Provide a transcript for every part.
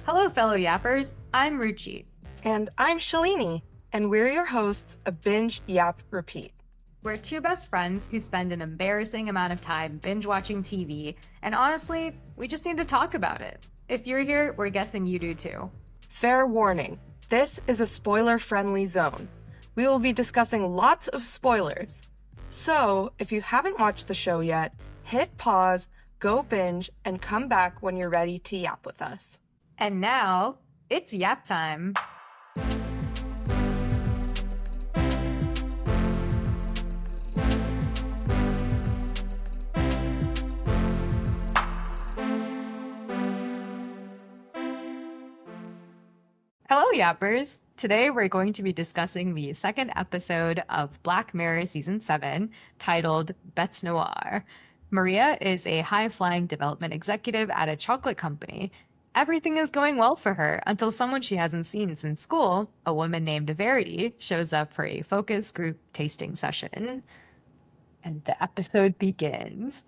Hello, fellow yappers. I'm Ruchi. And I'm Shalini, and we're your hosts of Binge Yap Repeat. We're two best friends who spend an embarrassing amount of time binge watching TV, and honestly, we just need to talk about it. If you're here, we're guessing you do too. Fair warning, this is a spoiler-friendly zone. We will be discussing lots of spoilers. So, if you haven't watched the show yet, hit pause, go binge, and come back when you're ready to yap with us. And now, it's yap time. Hello, yappers! Today we're going to be discussing the second episode of Black Mirror Season 7, titled Bête Noire. Maria is a high-flying development executive at a chocolate company. Everything is going well for her until someone she hasn't seen since school, a woman named Verity, shows up for a focus group tasting session. And the episode begins.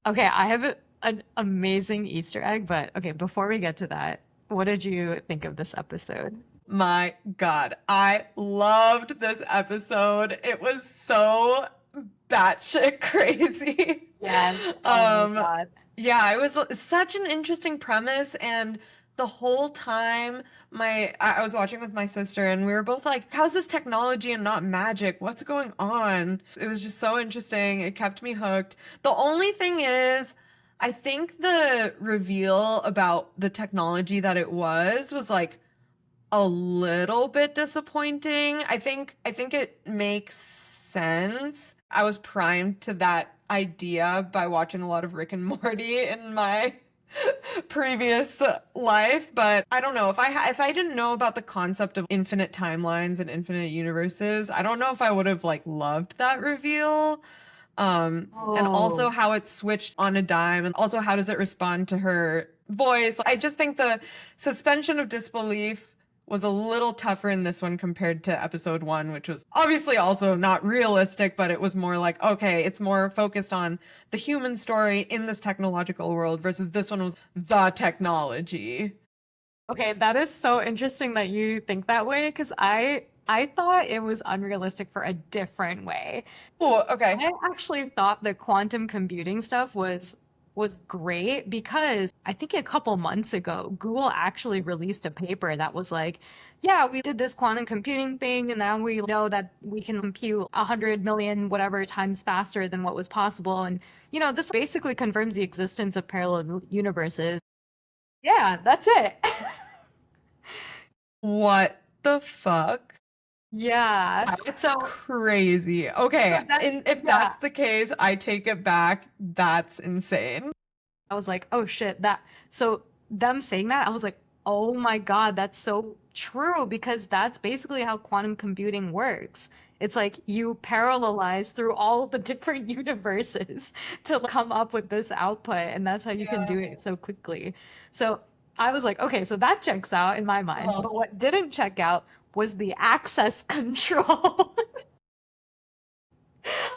Okay, I have an amazing Easter egg, but okay, before we get to that, what did you think of this episode? My God, I loved this episode. It was so batshit crazy. Yeah. Oh my God. Yeah, it was such an interesting premise, and the whole time I was watching with my sister and we were both like, how's this technology and not magic? What's going on? It was just so interesting. It kept me hooked. The only thing is, I think the reveal about the technology that it was like a little bit disappointing. I think it makes sense. I was primed to that idea by watching a lot of Rick and Morty in my previous life, but I don't know if I didn't know about the concept of infinite timelines and infinite universes, I don't know if I would have like loved that reveal. And also how it switched on a dime, and also how does it respond to her voice. I just think the suspension of disbelief was a little tougher in this one compared to episode 1, which was obviously also not realistic, but it was more like, okay, it's more focused on the human story in this technological world, versus this one was the technology. Okay, that is so interesting that you think that way, because I thought it was unrealistic for a different way. Oh, okay. I actually thought the quantum computing stuff was great, because I think a couple months ago, Google actually released a paper that was like, yeah, we did this quantum computing thing, and now we know that we can compute 100 million whatever times faster than what was possible. And, this basically confirms the existence of parallel universes. Yeah, that's it. What the fuck? Yeah. That's crazy. Okay, if that's the case, I take it back. That's insane. I was like, oh shit, so them saying that, I was like, oh my God, that's so true, because that's basically how quantum computing works. It's like you parallelize through all the different universes to come up with this output, and that's how you can do it so quickly. So I was like, okay, so that checks out in my mind. But what didn't check out was the access control.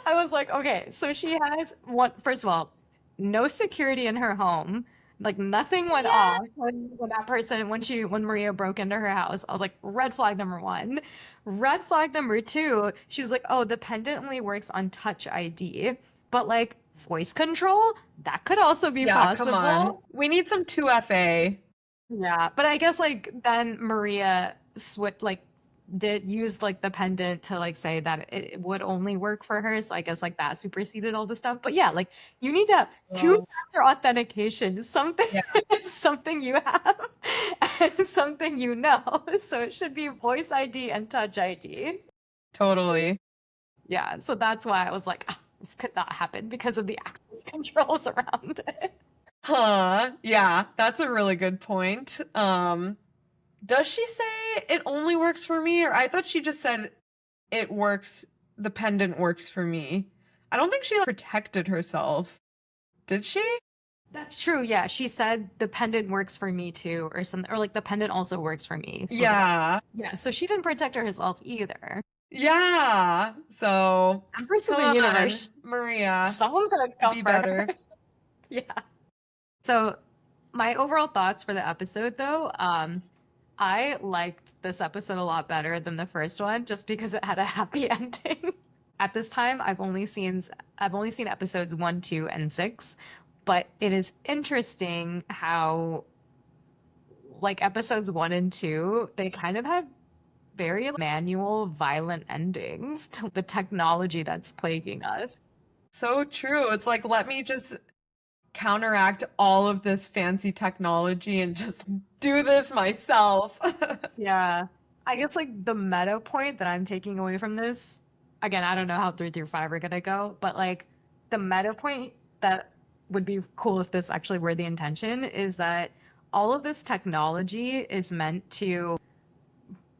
I was like, okay, so she has first of all, no security in her home. Like nothing went off when Maria broke into her house. I was like, red flag number 1. Red flag number 2, she was like, oh, the pendant only works on Touch ID. But like voice control, that could also be possible. Come on. We need some 2FA. Yeah, but I guess like then Maria did use like the pendant to like say that it would only work for her, so I guess like that superseded all the stuff. But yeah, like you need to two-factor authentication, something you have and something so it should be voice ID and Touch ID. Totally. Yeah, so that's why I was like, this could not happen because of the access controls around it. Huh. Yeah, that's a really good point. Does she say it only works for me? Or I thought she just said it works, the pendant works for me. I don't think she protected herself. Did she? That's true, yeah. She said the pendant works for me too, or something, or like the pendant also works for me. So yeah. So she didn't protect herself either. Yeah. So Empress of the universe. Maria. Someone's gonna come be for better. her. Yeah. So My overall thoughts for the episode, though, I liked this episode a lot better than the first one, just because it had a happy ending. At this time, I've only seen episodes 1, 2, and 6, but it is interesting how like episodes 1 and 2, they kind of have very manual, violent endings to the technology that's plaguing us. So true. It's like, let me just counteract all of this fancy technology and just do this myself. Yeah. I guess like the meta point that I'm taking away from this, again, I don't know how 3 through 5 are gonna go, but like the meta point that would be cool if this actually were the intention is that all of this technology is meant to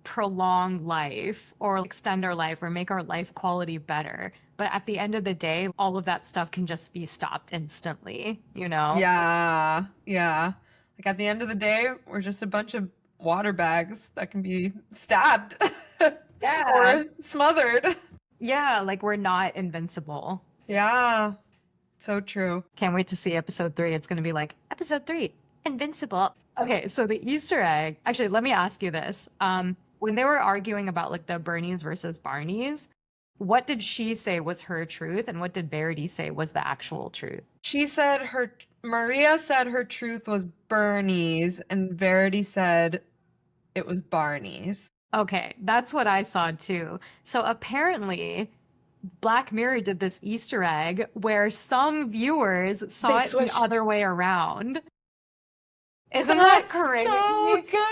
prolong life or extend our life or make our life quality better. But at the end of the day, all of that stuff can just be stopped instantly, you know? Yeah, yeah. Like at the end of the day, we're just a bunch of water bags that can be stabbed Yeah. or smothered. Yeah, like we're not invincible. Yeah, so true. Can't wait to see episode 3. It's going to be like episode 3, Invincible. Okay, so the Easter egg. Actually, let me ask you this. When they were arguing about like the Bernies versus Barneys, what did she say was her truth, and what did Verity say was the actual truth? Maria said her truth was Bernie's, and Verity said it was Barney's. Okay, that's what I saw too. So apparently, Black Mirror did this Easter egg where some viewers saw They it the switched. other way around. Isn't that That's crazy? so good.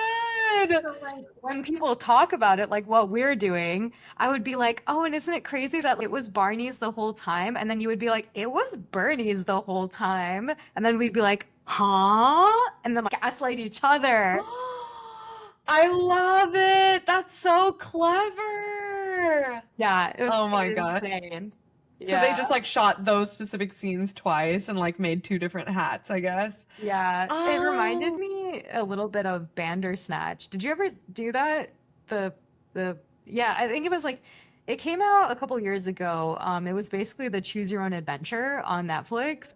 So, like, when people talk about it, like what we're doing, I would be like, oh, and isn't it crazy that it was Barney's the whole time? And then you would be like, it was Bernie's the whole time. And then we'd be like, huh? And then like, gaslight each other. I love it. That's so clever. Yeah, it was Oh my gosh. insane. So they Yeah. just like shot those specific scenes twice and like made two different hats, I guess. Yeah, it reminded Oh, me a little bit of Bandersnatch. Did you ever do that? The the yeah, I think it was like it came out a couple years ago. It was basically the Choose Your Own Adventure on Netflix.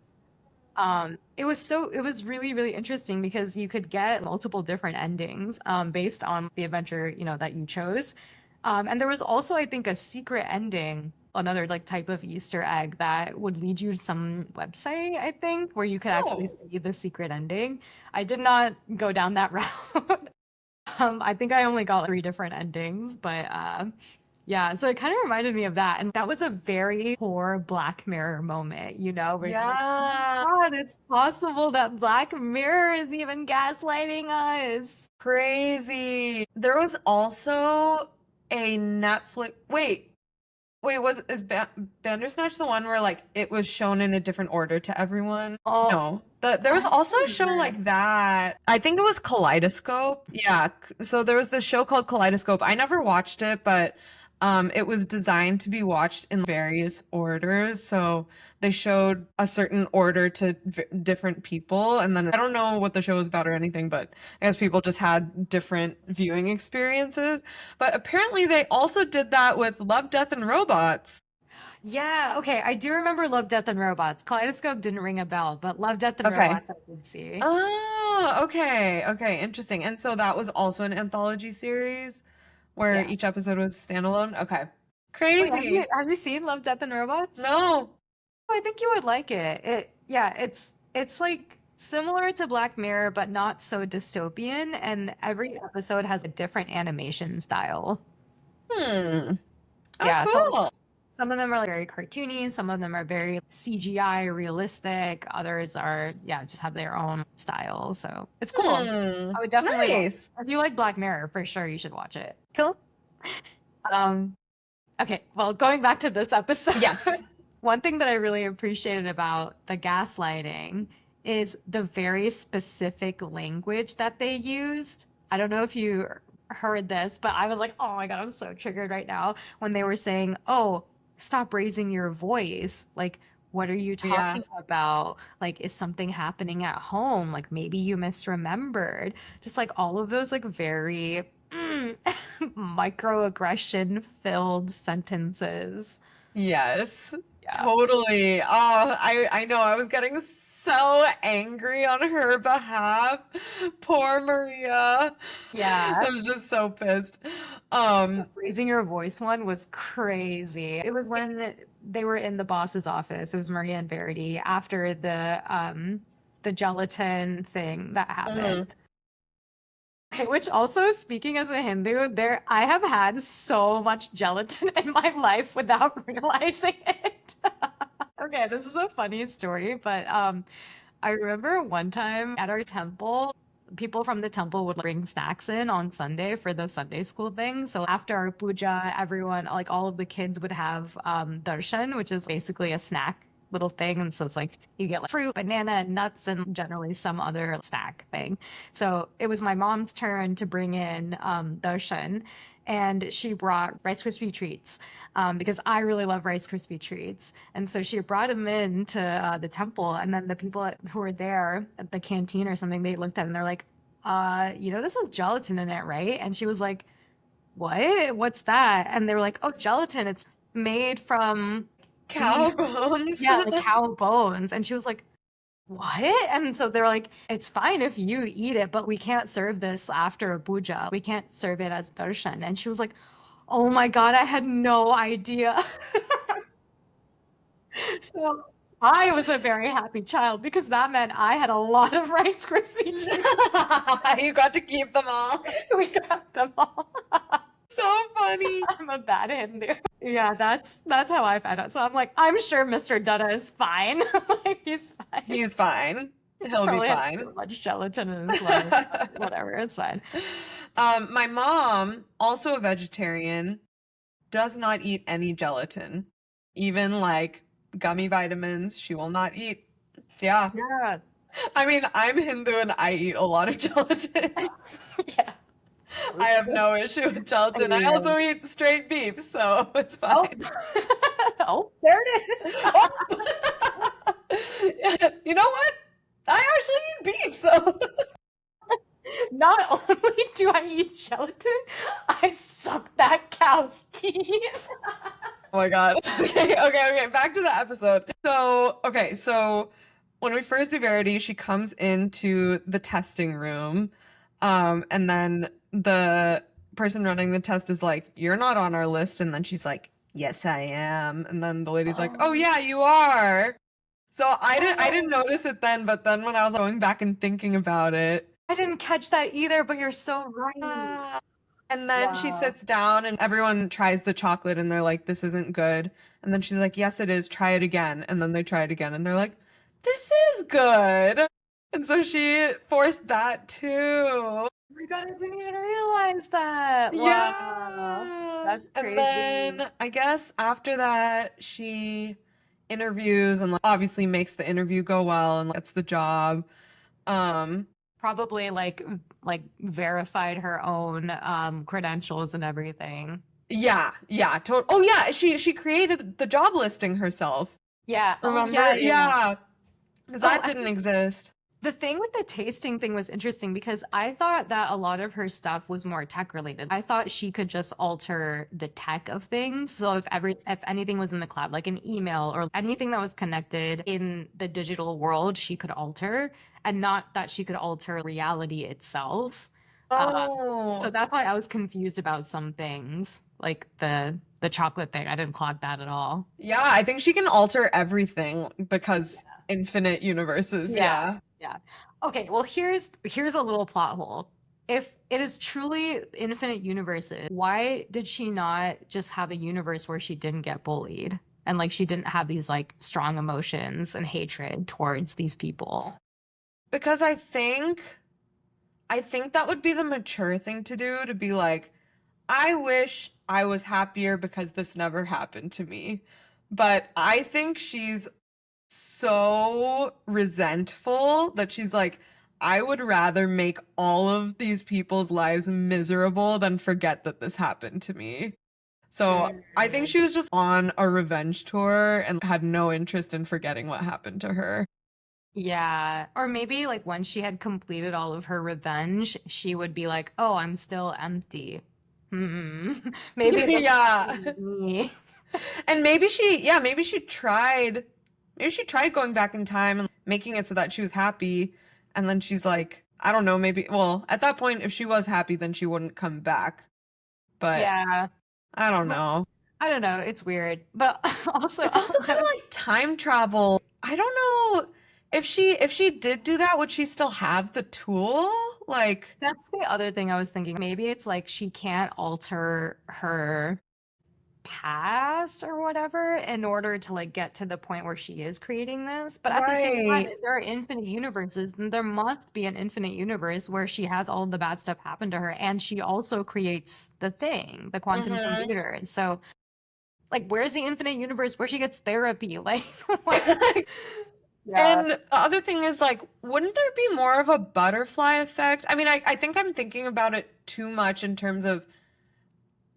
It was really, really interesting because you could get multiple different endings based on the adventure, that you chose. And there was also, I think, a secret ending, another like type of Easter egg that would lead you to some website, I think, where you could actually oh. see the secret ending. I did not go down that route. I think I only got 3 different endings, but yeah, so it kind of reminded me of that. And that was a very poor Black Mirror moment, where you're like, oh Yeah. my God, it's possible that Black Mirror is even gaslighting us. Crazy. There was also a Netflix. Wait, Bandersnatch the one where like it was shown in a different order to everyone? Oh, No. There I was don't also a show remember. like that. I think it was Kaleidoscope. Yeah. So there was this show called Kaleidoscope. I never watched it, but it was designed to be watched in various orders. So they showed a certain order to different people, and then I don't know what the show was about or anything, but I guess people just had different viewing experiences. But apparently they also did that with Love, Death, and Robots. Yeah, okay, I do remember Love, Death, and Robots. Kaleidoscope didn't ring a bell, but Love, Death, and Okay. Robots I did see. Oh, okay. Okay, interesting. And so that was also an anthology series where Yeah. each episode was standalone. Okay. Wait, have you Crazy. have you seen Love, Death, and Robots? No. Oh, I think you would like it. Yeah, it's like similar to Black Mirror, but not so dystopian, and every episode has a different animation style. Hmm. Oh, Yeah, cool. some of them are like very cartoony, some of them are very CGI realistic, others are, yeah, just have their own style. So it's cool. Hmm. I would definitely Nice. if you like Black Mirror, for sure you should watch it. Cool. Um, okay, well, going back to this episode. Yes. One thing that I really appreciated about the gaslighting is the very specific language that they used. I don't know if you heard this, but I was like, oh my God, I'm so triggered right now when they were saying, oh, stop raising your voice. Like, what are you Yeah. talking about? Like, is something happening at home? Like, maybe you misremembered. Just like all of those, like, very microaggression filled sentences. Yes. Yeah. Totally. Oh, I know. I was getting so angry on her behalf. Poor Maria. Yeah. I was just so pissed. Um, Raising your voice one was crazy. It was when they were in the boss's office. It was Maria and Verity after the gelatin thing that mhm. happened. Okay, which also, speaking as a Hindu, there I have had so much gelatin in my life without realizing it. Okay, this is a funny story, but I remember one time at our temple, people from the temple would bring snacks in on Sunday for the Sunday school thing. So after our puja, everyone, like all of the kids would have darshan, which is basically a snack little thing. And so it's like you get like fruit, banana, and nuts, and generally some other snack thing. So it was my mom's turn to bring in darshan. And she brought Rice Krispie treats because I really love Rice Krispie treats. And so she brought them in to the temple. And then the people who were there at the canteen or something, they looked at it and they're like, this has gelatin in it, right? And she was like, what? What's that? And they were like, oh, gelatin. It's made from Cow beef. bones. Yeah, like cow bones. And she was like, what? And so they're like, it's fine if you eat it, but we can't serve this after a puja. We can't serve it as darshan. And she was like, oh my God, I had no idea. So I was a very happy child because that meant I had a lot of Rice Krispie treats. You got to keep them all. We got them all. So funny. I'm a bad Hindu. Yeah, that's how I found out. So I'm like, I'm sure Mr. Dutta is fine. Like he's fine. He's fine. He's He'll be probably had fine. so much gelatin in his life. Whatever, it's fine. My mom, also a vegetarian, does not eat any gelatin. Even like gummy vitamins, she will not eat. Yeah. Yeah. I mean, I'm Hindu and I eat a lot of gelatin. Yeah. I have no issue with gelatin. I also eat straight beef, so it's Oh. fine. Oh, there it is. You know what? I actually eat beef, so Not only do I eat gelatin, I suck that cow's teeth. oh my God. Okay. Back to the episode. So when we first do Verity, she comes into the testing room, and then the person running the test is like, "You're not on our list," and then she's like, "Yes, I am," and then the lady's like, "Oh yeah, you are." So I didn't notice it then, but then when I was going back and thinking about it, I didn't catch that either, but you're so right. and then she Wow. sits down and everyone tries the chocolate and they're like, this isn't good. And then she's like, yes, it is. Try it again. And then they try it again and they're like, this is good. And so she forced that too. Oh my God, I didn't even realize that. Wow. Yeah. That's And crazy. then I guess after that, she interviews and like, obviously makes the interview go well and gets the job. Probably like verified her own credentials and everything. Yeah. Oh yeah, she created the job listing herself. Yeah. Remember? Yeah. Because Oh, that didn't exist. The thing with the tasting thing was interesting because I thought that a lot of her stuff was more tech related. I thought she could just alter the tech of things. So if anything was in the cloud, like an email or anything that was connected in the digital world, she could alter, and not that she could alter reality itself. So Oh, that's why I was confused about some things, like the chocolate thing. I didn't clock that at all. yeah, I think she can alter everything because infinite universes. Yeah. Yeah. Okay, well here's a little plot hole. If it is truly infinite universes, why did she not just have a universe where she didn't get bullied and like she didn't have these like strong emotions and hatred towards these people? Because I think that would be the mature thing to do, to be like, I wish I was happier because this never happened to me. But I think she's so resentful that she's like, I would rather make all of these people's lives miserable than forget that this happened to me. So I think she was just on a revenge tour and had no interest in forgetting what happened to her. Yeah, or maybe like when she had completed all of her revenge, she would be like, "Oh, I'm still empty." Hmm. Maybe that's Yeah. me. And maybe she tried maybe she tried going back in time and making it so that she was happy, and then she's like, I don't know, maybe, well, at that point, if she was happy, then she wouldn't come back. But Yeah. I don't But know. I don't know. It's weird. But also, It's also kind of like time travel. I don't know if she did do that, would she still have the tool? Like, that's the other thing I was thinking. Maybe it's like she can't alter her past or whatever in order to like get to the point where she is creating this. But at the same time, right. if there are infinite universes, then there must be an infinite universe where she has all of the bad stuff happen to her and she also creates the thing, the quantum Hmm. computer. And so like where's the infinite universe where she gets therapy? Like what? Yeah. And the other thing is like, wouldn't there be more of a butterfly effect? I mean, I think I'm thinking about it too much in terms of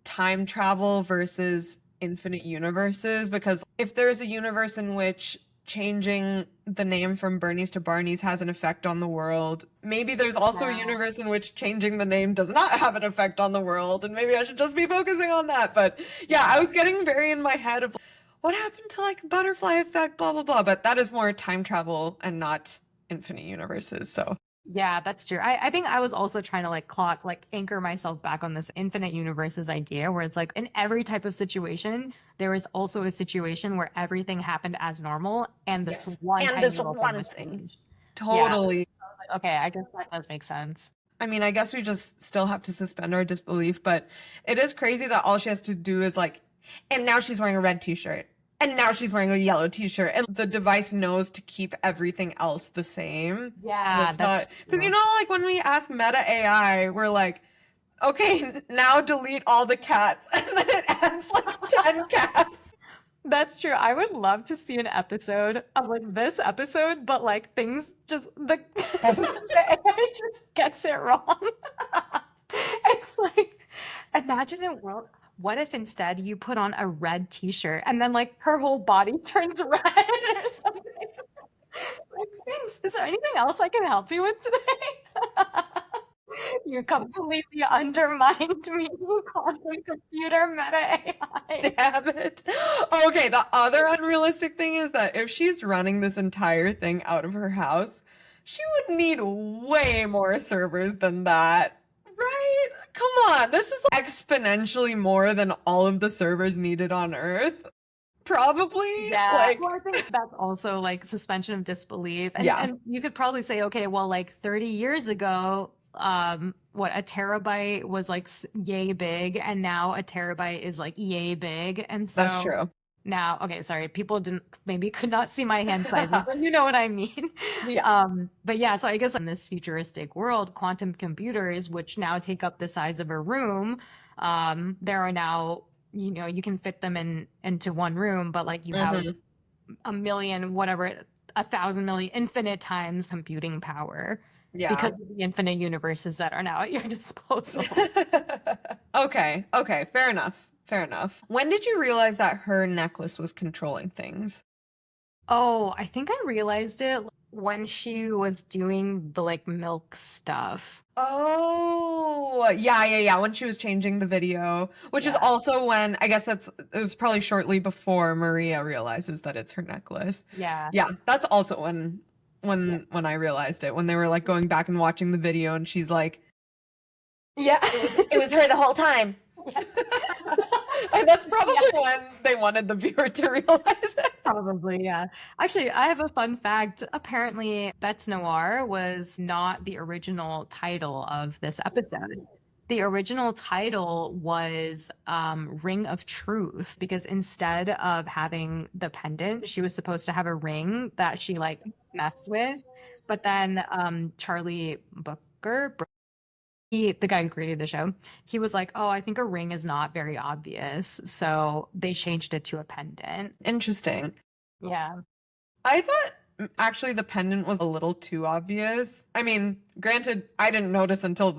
time travel versus infinite universes, because if there's a universe in which changing the name from Bernie's to Barney's has an effect on the world, maybe there's also a Yeah. universe in which changing the name does not have an effect on the world, and maybe I should just be focusing on that. But yeah, I Yeah. was getting very in my head of what happened to like butterfly effect, blah blah blah. But that is more time travel and not infinite universes. So Yeah, that's true. I think I was also trying to like clock, like anchor myself back on this infinite universes idea where it's like in every type of situation, there is also a situation where everything happened as normal and this yes, one and tiny this little thing one was thing, changed. Yeah. totally. Like, okay, I guess that does make sense. I mean, I guess we just still have to suspend our disbelief, but it is crazy that all she has to do is like, and now she's wearing a red t-shirt, and now she's wearing a yellow t-shirt, and the device knows to keep everything else the same. And Yeah, it's not, that's because you true. know, like when we ask Meta AI, we're like, okay, now delete all the cats, and then it adds like 10 cats. That's true. I would love to see an episode of like this episode, but like things just the AI just gets it wrong. It's like imagine a world. What if instead you put on a red t-shirt and then like her whole body turns red or something? Like, thanks. Is there anything else I can help you with today? You completely undermined me, quantum computer meta AI. Damn it. Okay, the other unrealistic thing is that if she's running this entire thing out of her house, she would need way more servers than that. Right? Come on, this is exponentially more than all of the servers needed on Earth. Probably. Yeah, Like, well, I think that's also like suspension of disbelief. And yeah, and you could probably say, okay, well, like 30 years ago, what a terabyte was like yay big, and now a terabyte is like yay big. And that's so true. now, okay, sorry, people didn't maybe could not see my hand sizes, but you know what I mean. Yeah. But yeah, so I guess in this futuristic world, quantum computers, which now take up the size of a room, there are now, you know, you can fit them in into one room, but like you have Hmm. a million, whatever, 1,000 million, infinite times computing power Yeah. because of the infinite universes that are now at your disposal. Okay, okay, fair enough. Fair enough. When did you realize that her necklace was controlling things? Oh, I think I realized it when she was doing the like milk stuff. Oh, yeah, yeah, yeah. When she was changing the video, which is Yeah. also when I guess it was probably shortly before Maria realizes that it's her necklace. Yeah. Yeah, that's also when Yeah. when I realized it, when they were like going back and watching the video and she's like, Yeah. it was her the whole time. Yeah. And that's Yeah. probably when they wanted the viewer to realize it. Probably, yeah. Actually, I have a fun fact. Apparently, Bête Noire was not the original title of this episode. The original title was Ring of Truth because instead of having the pendant, she was supposed to have a ring that she like messed with. But then Charlie Booker, the guy who created the show, he was like, "Oh, I think a ring is not very obvious," so they changed it to a pendant. Interesting. Yeah. I thought actually the pendant was a little too obvious. I mean, granted, I didn't notice until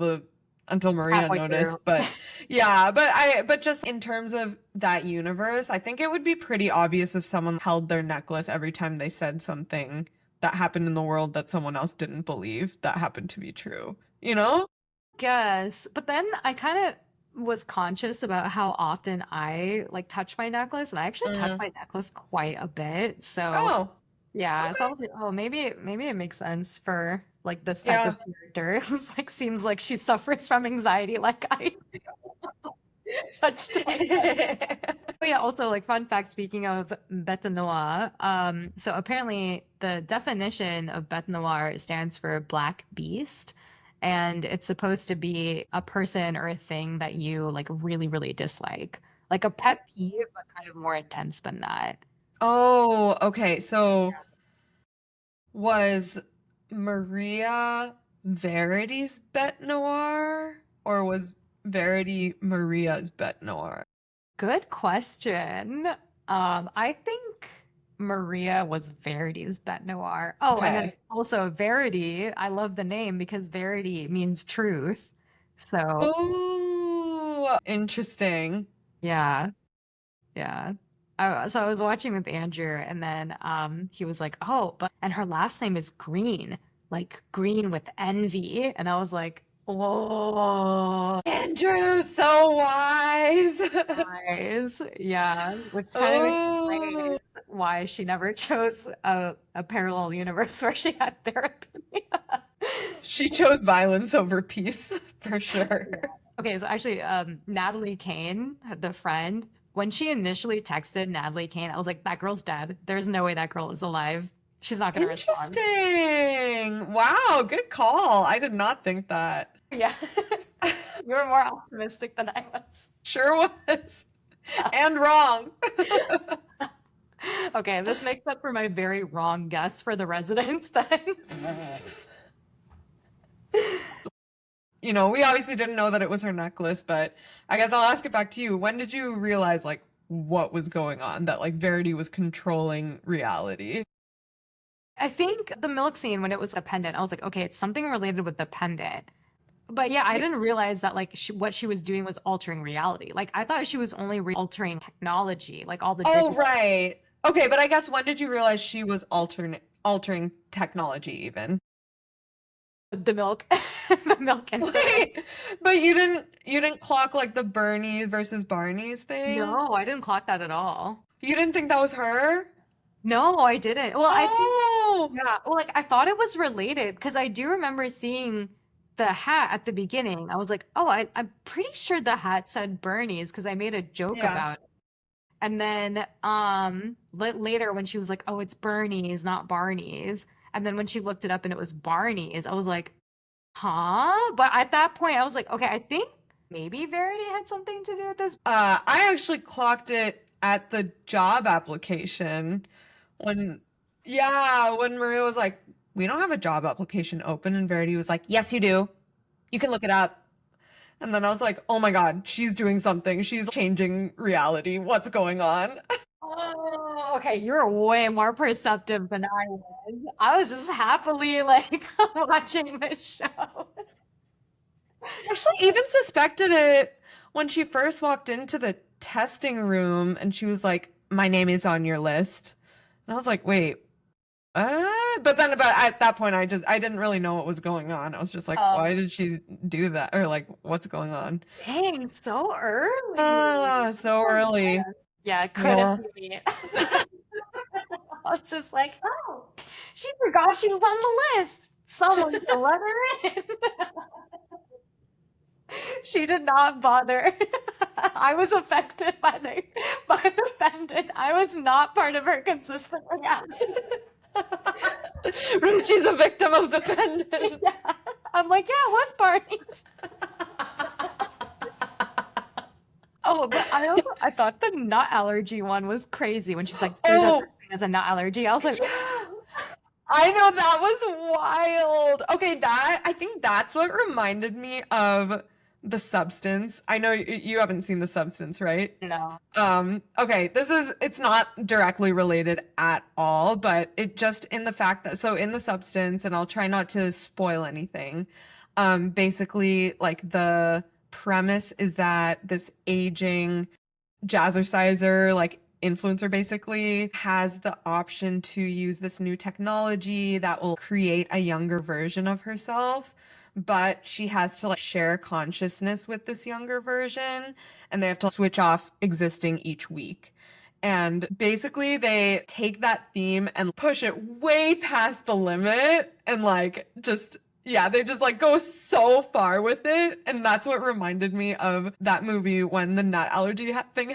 Maria Halfway through. noticed, but yeah, but just in terms of that universe, I think it would be pretty obvious if someone held their necklace every time they said something that happened in the world that someone else didn't believe that happened to be true. You know? Guess. But then I kind of was conscious about how often I like touch my necklace, and I actually touch Mm. my necklace quite a bit. So Oh. Yeah, so I was like, oh, maybe it makes sense for like this type Yeah. of character. It was like seems like she suffers from anxiety like I touched on. Oh yeah, also like fun fact speaking of Bête Noire, so apparently the definition of Bête Noire stands for black beast, and it's supposed to be a person or a thing that you like really, really dislike. Like a pet peeve, but kind of more intense than that. Oh, okay. So was Maria Verity's Bête Noire, or was Verity Maria's Bête Noire? Good question. I think Maria was Verity's Bête Noire. Oh, and then Okay. also Verity, I love the name because Verity means truth. So Oh, interesting. yeah, yeah. So I was watching with Andrew, and then he was like, "Oh, but and her last name is Green, like green with envy," and I was like, "Whoa, Andrew, so wise. guys, yeah," which kind of Oh, explains why she never chose a parallel universe where she had therapy. she chose violence over peace for sure. Yeah. Okay, so actually, Natalie Kane, the friend, when she initially texted Natalie Kane, I was like, that girl's dead. There's no way that girl is alive. She's not gonna respond. Interesting. Wow, good call. I did not think that. Yeah. You were more optimistic than I was. Sure was. And wrong. Okay, this makes up for my very wrong guess for the residents then. You know, we obviously didn't know that it was her necklace, but I guess I'll ask it back to you. When did you realize like what was going on? That like Verity was controlling reality? I think the milk scene when it was a pendant, I was like, okay, it's something related with the pendant. But yeah, I Yeah. didn't realize that like what she was doing was altering reality. Like I thought she was only altering technology, like all the Oh, digital. right. Okay, but I guess when did you realize she was altering technology even? The milk, the milk incident. Wait, but you didn't clock like the Bernie versus Barney's thing? No, I didn't clock that at all. You didn't think that was her? No, I didn't. Well, I think, Oh, yeah, well, like I thought it was related because I do remember seeing the hat at the beginning. I was like, oh, I'm pretty sure the hat said Bernie's because I made a joke yeah. about it. And then later when she was like, oh, it's Bernie's, not Barney's. And then when she looked it up and it was Barney's, I was like, huh? But at that point, I was like, okay, I think maybe Verity had something to do with this. I actually clocked it at the job application when, yeah, when Maria was like, "We don't have a job application open," and Verity was like, "Yes, you do. You can look it up." And then I was like, "Oh my God, she's doing something. She's changing reality. What's going on?" Oh, okay, you're way more perceptive than I was. I was just happily like watching this show. Actually, even suspected it when she first walked into the testing room and she was like, "My name is on your list." And I was like, "Wait, but then about at that point I didn't really know what was going on. I was just like, Um, why did she do that? Or like what's going on? Dang, so early. Ah, so Oh, early. man. Yeah, it couldn't Yeah. be me. I was just like, oh, she forgot she was on the list. Someone to let her in. She did not bother. I was affected by the pendant. I was not part of her consistent reality. Ruchi's a victim of the pendant. Yeah. I'm like, yeah, what's Barney's? Oh, but I thought the nut allergy one was crazy when she's like, there's no Oh, such thing as a nut allergy. I was like, yeah. I know that was wild. Okay, that I think that's what reminded me of the substance. I know you haven't seen the substance, right? no. Okay, it's not directly related at all, but it just in the fact that so in the substance, and I'll try not to spoil anything. Basically, like the premise is that this aging jazzerciser, like influencer basically, has the option to use this new technology that will create a younger version of herself. But she has to like share consciousness with this younger version, and they have to switch off existing each week. And basically they take that theme and push it way past the limit and like just yeah, they just like go so far with it. And that's what reminded me of that movie when the nut allergy thing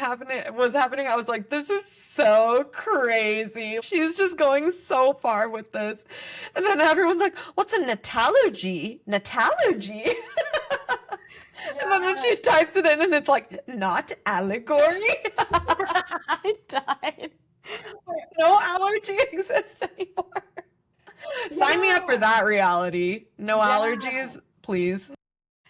was happening. I was like, this is so crazy. She's just going so far with this. And then everyone's like, what's a nutallergy? Nutallergy? And then when she types it in and it's like, not allegory. I died. No allergy exists anymore. Sign me up for that reality. No allergies, please.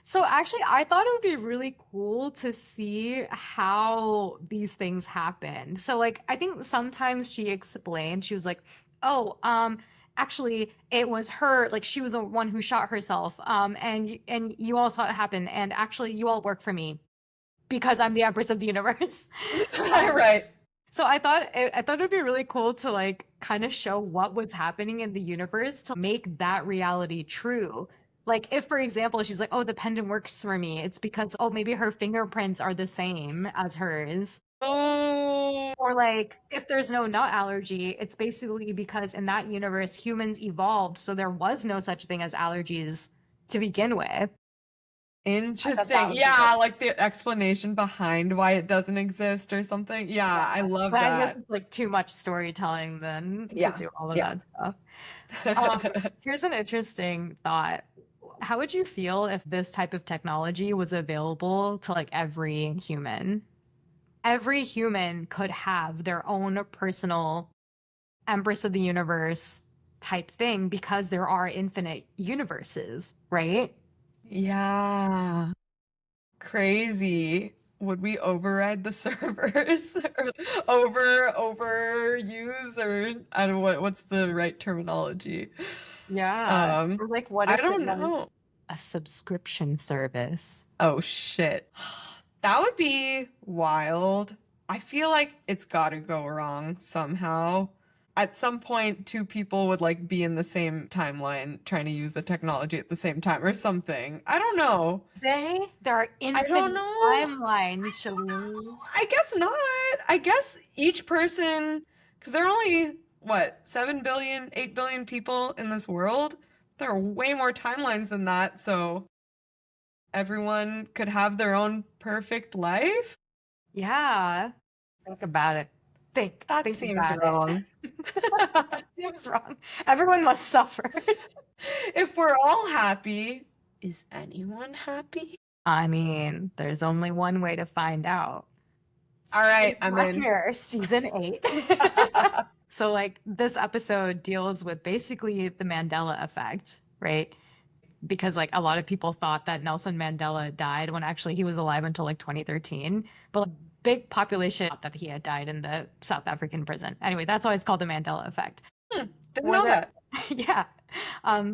So actually, I thought it would be really cool to see how these things happen. So like, I think sometimes she explained, she was like, "Oh, actually, it was her. Like, she was the one who shot herself. And you all saw it happen. And actually, you all work for me because I'm the Empress of the Universe." Right. So I thought it'd be really cool to like kind of show what was happening in the universe to make that reality true. Like if, for example, she's like, "Oh, the pendant works for me," it's because, oh, maybe her fingerprints are the same as hers. Oh, Or like if there's no nut allergy, it's basically because in that universe humans evolved, so there was no such thing as allergies to begin with. interesting. would be Yeah, good. like the explanation behind why it doesn't exist or something. Yeah, I love But I guess that. it's like too much storytelling then to Yeah, do all of yeah. that stuff. Here's an interesting thought. How would you feel if this type of technology was available to like every human? Every human could have their own personal Empress of the Universe type thing because there are infinite universes, right? Yeah. Crazy. Would we override the servers or overuse or I don't know what's the right terminology? Yeah. Um, Or like, what I if it don't was know. a subscription service? Oh shit. That would be wild. I feel like it's gotta go wrong somehow. At some point, two people would like be in the same timeline trying to use the technology at the same time or something. I don't know. There are I don't infinite know. timelines, Shalini. I guess not. I guess each person, because there are only, what, 7 billion, 8 billion people in this world? There are way more timelines than that, so everyone could have their own perfect life? Yeah. Think about it. That Think seems about it. wrong. That seems wrong. Everyone must suffer. If we're all happy, is anyone happy? I mean, there's only one way to find out. All In right, I'm Black in. Mirror, season 8. So, like, this episode deals with basically the Mandela effect, right? Because, like, a lot of people thought that Nelson Mandela died when actually he was alive until like 2013. But like, big population thought that he had died in the South African prison. Anyway, that's why it's called the Mandela effect. Didn't Or know the that. yeah.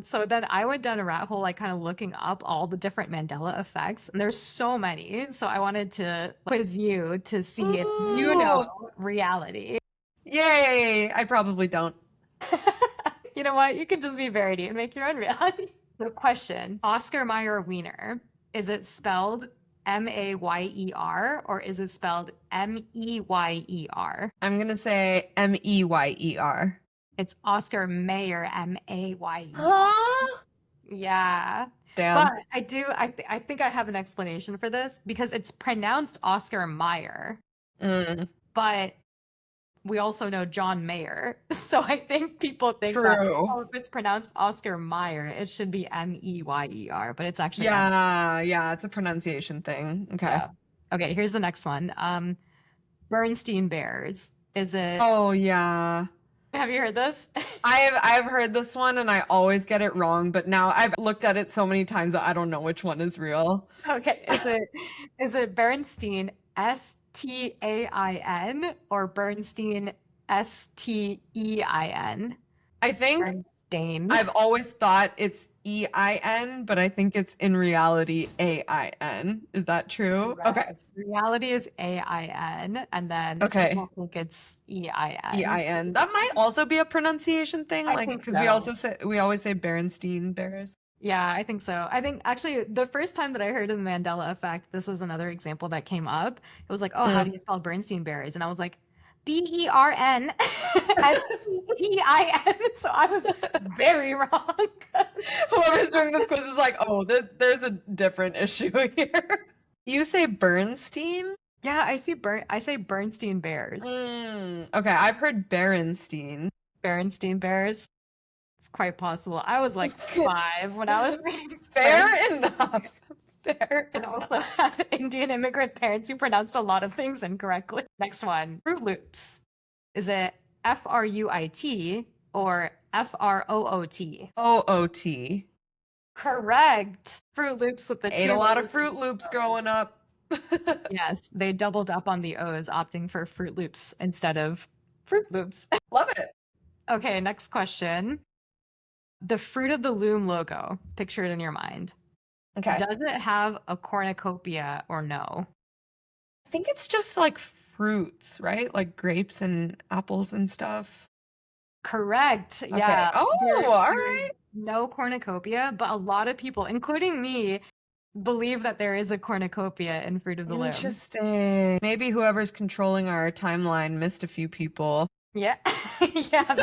So then I went down a rat hole, like kind of looking up all the different Mandela effects, and there's so many. So I wanted to quiz you to see if you know Ooh, reality. yay! I probably don't. You know what? You can just be Verity and make your own reality. The question, Oscar Mayer Wiener, is it spelled Mayer or is it spelled Meyer? I'm gonna say Meyer. It's Oscar Mayer, Mayer. Huh? Yeah. But Damn. I think I have an explanation for this because it's pronounced Oscar Mayer, Mm, but we also know John Mayer. So I think people think that, true. oh, if it's pronounced Oscar Mayer, it should be Meyer, but it's actually M. Yeah, yeah, it's a pronunciation thing. Okay. Yeah. Okay, here's the next one. Bernstein Bears. Is it, Oh yeah. have you heard this? I've heard this one and I always get it wrong, but now I've looked at it so many times that I don't know which one is real. Okay, is it Bernstein Stain or Bernstein Stein? I think Bernstein. I've always thought it's EIN, but I think it's in reality AIN. Is that true? Okay. Correct. Reality is AIN, and then Okay. people think it's EIN. EIN. That might also be a pronunciation thing, I like think because so. we always say Berenstein Bears. Yeah, I think so. I think actually the first time that I heard of the Mandela effect, this was another example that came up. It was like, oh, how do Mm. you spell Bernstein Bears? And I was like, Bern Spin. So I was very wrong. Whoever's doing this quiz is like, oh, there's a different issue here. You say Bernstein? Yeah, I say Bernstein Bears. Okay, I've heard Berenstein. Berenstain Bears. It's quite possible. I was like 5 when I was reading Fair French, enough. Fair and enough. also had Indian immigrant parents who pronounced a lot of things incorrectly. Next one, Fruit Loops. Is it Fruit or Froot? OOT. Correct. Fruit Loops with the Ate two a lot of O's. Fruit Loops growing up. Yes, they doubled up on the O's, opting for Fruit Loops instead of Fruit Loops. Love it. Okay, next question. The Fruit of the Loom logo, picture it in your mind. Okay. Does it have a cornucopia or no? I think it's just like fruits, right? Like grapes and apples and stuff. Correct. Okay. Yeah. Oh, There all is right. no cornucopia, but a lot of people, including me, believe that there is a cornucopia in Fruit of the Loom. Interesting. Maybe whoever's controlling our timeline missed a few people. Yeah. Yeah.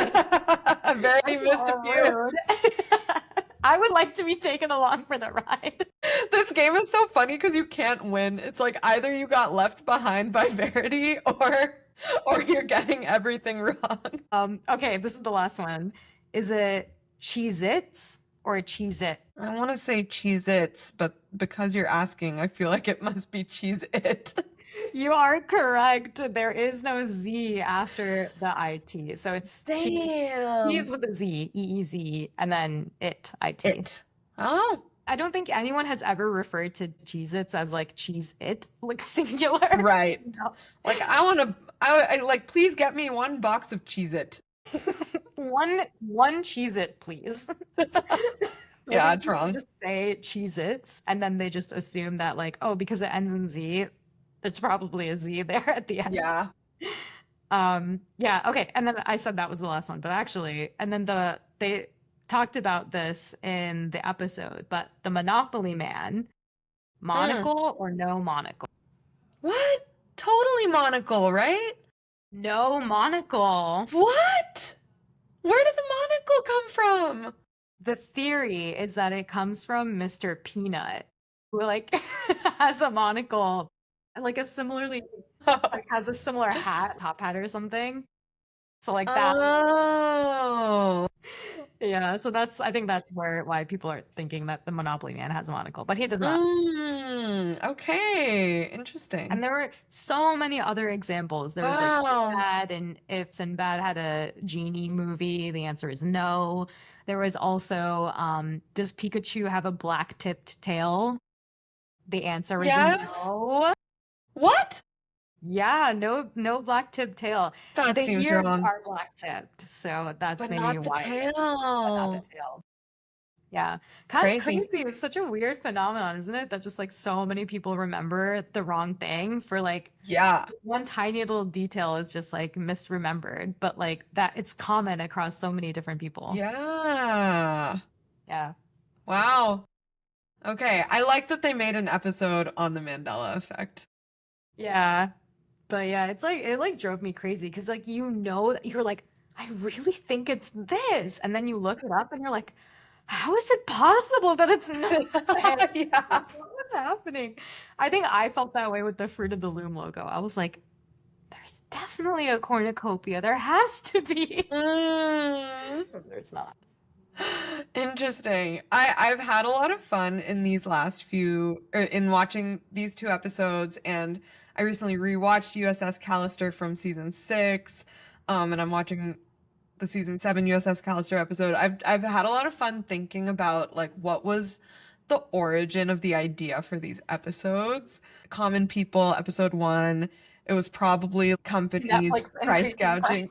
Very missed a few. Rude. I would like to be taken along for the ride. This game is so funny because you can't win. It's like either you got left behind by Verity or you're getting everything wrong. Okay, this is the last one. Is it Cheez-Its or Cheez-It? I want to say Cheez-Its, but because you're asking, I feel like it must be Cheez-It. You are correct. There is no Z after the IT. So it's Cheese with a Z, EEZ, and then IT. It. Oh, I don't think anyone has ever referred to Cheez-Its as like Cheez-It, like singular. right. No. Like I like, please get me one box of Cheez-It. One Cheez-It, please. Yeah, Maybe it's wrong. Just say Cheez-Its, and then they just assume that like, oh, because it ends in Z, it's probably a Z there at the end. Yeah. Yeah, okay. And then I said that was the last one, but actually, and then they talked about this in the episode, but the Monopoly Man, monocle or no monocle? What? Totally monocle, right? No monocle. What? Where did the monocle come from? The theory is that it comes from Mr. Peanut, who like has a monocle, like a similarly like has a similar hat, top hat or something. So like that. Oh. Yeah, so I think that's why people are thinking that the Monopoly Man has a monocle, but he does not. Okay, interesting. And there were so many other examples. There was like Wow. Sinbad, and if Sinbad had a genie movie, the answer is no. There was also, does Pikachu have a black-tipped tail? The answer is Yes. no. What? Yeah, no black-tipped tail. That The seems ears wrong. are black-tipped, so that's But maybe not the why. tail. But not the tail. Yeah, kind of Crazy. crazy. It's such a weird phenomenon, isn't it? That just like so many people remember the wrong thing for like Yeah. one tiny little detail is just like misremembered, but like that it's common across so many different people. Yeah. Yeah. Wow. Okay, I like that they made an episode on the Mandela effect. Yeah. But yeah, it's like it like drove me crazy because like you're like, I really think it's this. And then you look it up and you're like, how is it possible that it's not? Yeah. What was happening? I think I felt that way with the Fruit of the Loom logo. I was like, there's definitely a cornucopia. There has to be. There's not. Interesting. I've had a lot of fun in these last in watching these 2 episodes, and I recently rewatched USS Callister from season 6, and I'm watching the season 7 USS Callister episode. I've had a lot of fun thinking about like what was the origin of the idea for these episodes. Common People, episode 1. It was probably companies Netflix price increasing gouging.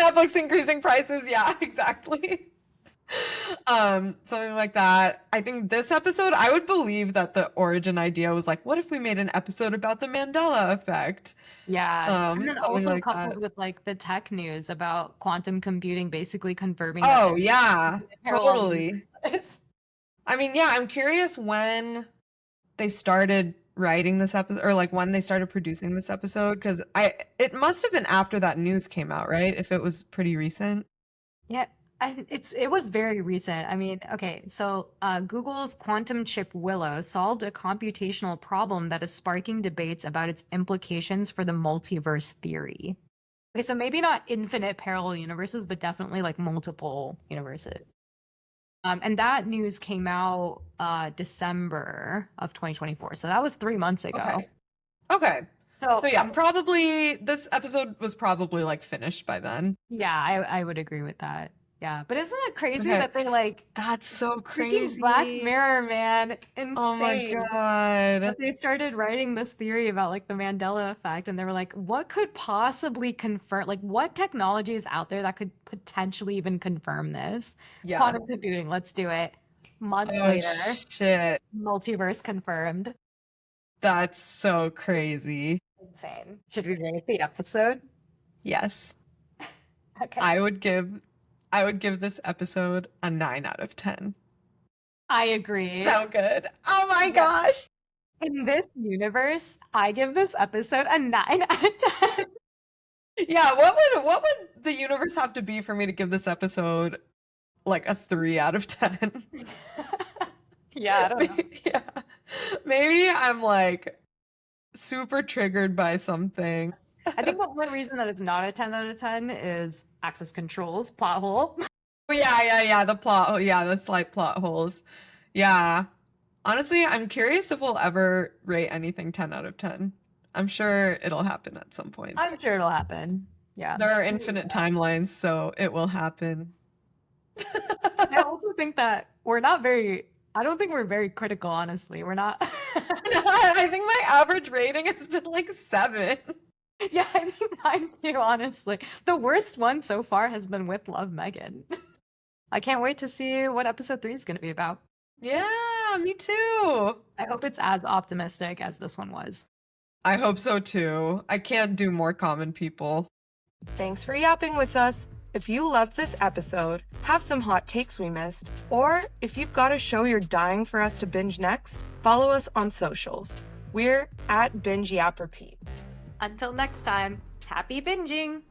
Netflix increasing prices. Yeah, exactly. Something like that. I think this episode, I would believe that the origin idea was like, what if we made an episode about the Mandela effect? Yeah. And then Something also like coupled that. with like the tech news about quantum computing basically confirming Oh, that yeah, parallel totally. universes. I mean, yeah, I'm curious when they started writing this episode, or like when they started producing this episode, because it must have been after that news came out, right? If it was pretty recent. Yeah, it was very recent. I mean, okay, so Google's quantum chip Willow solved a computational problem that is sparking debates about its implications for the multiverse theory. Okay, so maybe not infinite parallel universes, but definitely like multiple universes. And that news came out December of 2024. So that was 3 months ago. Okay. Okay. So So yeah, probably this episode was probably like finished by then. yeah, I would agree with that. Yeah. But isn't it crazy Okay. that they like That's so freaking crazy. Black Mirror, man? Insane. Oh my God. But they started writing this theory about like the Mandela effect, and they were like, what could possibly confirm, like, what technology is out there that could potentially even confirm this? Yeah. Quantum computing, let's do it. Months Oh later, shit. multiverse confirmed. That's so crazy. Insane. Should we rate the episode? Yes. Okay. I would give this episode a 9 out of 10. I agree. So good. Oh my Yeah. gosh. In this universe, I give this episode a 9 out of 10. Yeah, what would the universe have to be for me to give this episode like a 3 out of 10? Yeah, I don't know. Yeah. Maybe I'm like super triggered by something. I think the one reason that it's not a 10 out of 10 is access controls, plot hole. Yeah, the plot. Oh, yeah, the slight plot holes. Yeah. Honestly, I'm curious if we'll ever rate anything 10 out of 10. I'm sure it'll happen at some point. I'm sure it'll happen. Yeah. There are infinite timelines, so it will happen. I also think that I don't think we're very critical, honestly. We're not. I think my average rating has been like 7. Yeah, I think mine too, honestly. The worst one so far has been with Love Megan. I can't wait to see what episode 3 is going to be about. Yeah, me too. I hope it's as optimistic as this one was. I hope so too. I can't do more common people. Thanks for yapping with us. If you loved this episode, have some hot takes we missed, or if you've got a show you're dying for us to binge next, follow us on socials. We're at Binge Yap Repeat. Until next time, happy binging!